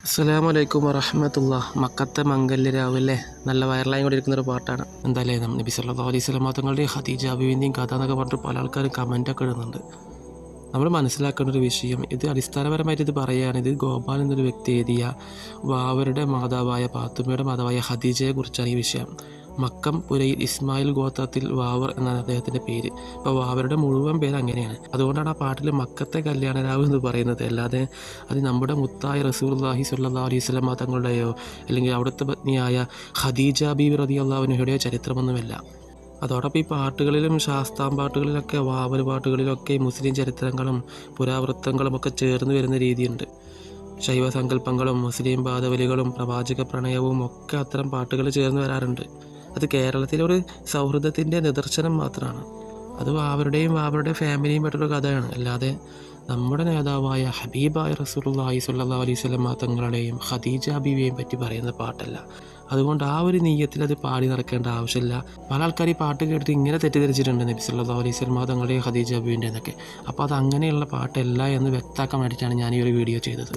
അസ്സലാമലൈക്കും വറഹ്മത്തുള്ളാഹി. മക്കത്തെ മംഗല്യരാവിലെ നല്ല വൈറലായി കൊണ്ടിരിക്കുന്നൊരു പാട്ടാണ്. എന്തായാലും നബി സല്ലല്ലാഹു അലൈഹി വസല്ലം തങ്ങളുടെ ഖദീജ ബീവിൻ്റെയും കഥ എന്നൊക്കെ പറഞ്ഞിട്ട് പല ആൾക്കാരും കമൻ്റൊക്കെ ഇടുന്നുണ്ട്. നമ്മൾ മനസ്സിലാക്കേണ്ട ഒരു വിഷയം, ഇത് അടിസ്ഥാനപരമായിട്ട് ഇത് പറയുകയാണ്, ഇത് ഗോപാൽ എന്നൊരു വ്യക്തി എഴുതിയ വാവരുടെ മാതാവായ പാത്തുമ്മയുടെ മാതാവായ ഖദീജയെ കുറിച്ചാണ് ഈ വിഷയം. മക്കം പുരയിൽ ഇസ്മായിൽ ഗോത്രത്തിൽ വാവർ എന്നാണ് അദ്ദേഹത്തിൻ്റെ പേര്. അപ്പോൾ വാവരുടെ മുഴുവൻ പേര് അങ്ങനെയാണ്. അതുകൊണ്ടാണ് ആ പാട്ടിൽ മക്കത്തെ കല്യാണരാവ് എന്ന് പറയുന്നത്. അല്ലാതെ അത് നമ്മുടെ മുത്തായ റസൂലുള്ളാഹി സ്വല്ലല്ലാഹു അലൈഹി വസല്ലം തങ്ങളുടെയോ അല്ലെങ്കിൽ അവിടുത്തെ പത്നിയായ ഖദീജ ബീവി റളിയല്ലാഹു അൻഹയുടെയോ ചരിത്രമൊന്നുമല്ല. അതോടൊപ്പം ഈ പാട്ടുകളിലും ശാസ്താംപാട്ടുകളിലൊക്കെ വാവൽ പാട്ടുകളിലൊക്കെ മുസ്ലിം ചരിത്രങ്ങളും പുരാവൃത്തങ്ങളും ഒക്കെ ചേർന്ന് വരുന്ന രീതിയുണ്ട്. ശൈവ സങ്കല്പങ്ങളും മുസ്ലിം പാദവലികളും പ്രവാചക പ്രണയവും ഒക്കെ അത്തരം പാട്ടുകൾ ചേർന്ന് വരാറുണ്ട്. അത് കേരളത്തിലൊരു സൗഹൃദത്തിൻ്റെ നിദർശനം മാത്രമാണ്. അത് അവരുടെ ഫാമിലിയും പെട്ടൊരു കഥയാണ്. അല്ലാതെ നമ്മുടെ നേതാവായ ഹബീബായ റസൂലുള്ളാഹി സ്വല്ലല്ലാഹു അലൈഹി വസല്ലം തങ്ങളുടെയും ഖദീജ ബീവിയെയും പറ്റി പറയുന്ന പാട്ടല്ല. അതുകൊണ്ട് ആ ഒരു നീയത്തിൽ അത് പാടി നടക്കേണ്ട ആവശ്യമില്ല. പല ആൾക്കാർ ഈ പാട്ട് കേട്ടിട്ട് ഇങ്ങനെ തെറ്റിദ്ധരിച്ചിട്ടുണ്ട്, നബി സല്ലല്ലാഹു അലൈഹി വസല്ലം തങ്ങളുടെയും ഖദീജ ബീവിൻ്റെ എന്നൊക്കെ. അപ്പോൾ അത് അങ്ങനെയുള്ള പാട്ടല്ല എന്ന് വ്യക്തമാക്കാൻ വേണ്ടിയിട്ടാണ് ഞാൻ ഈ ഒരു വീഡിയോ ചെയ്തത്.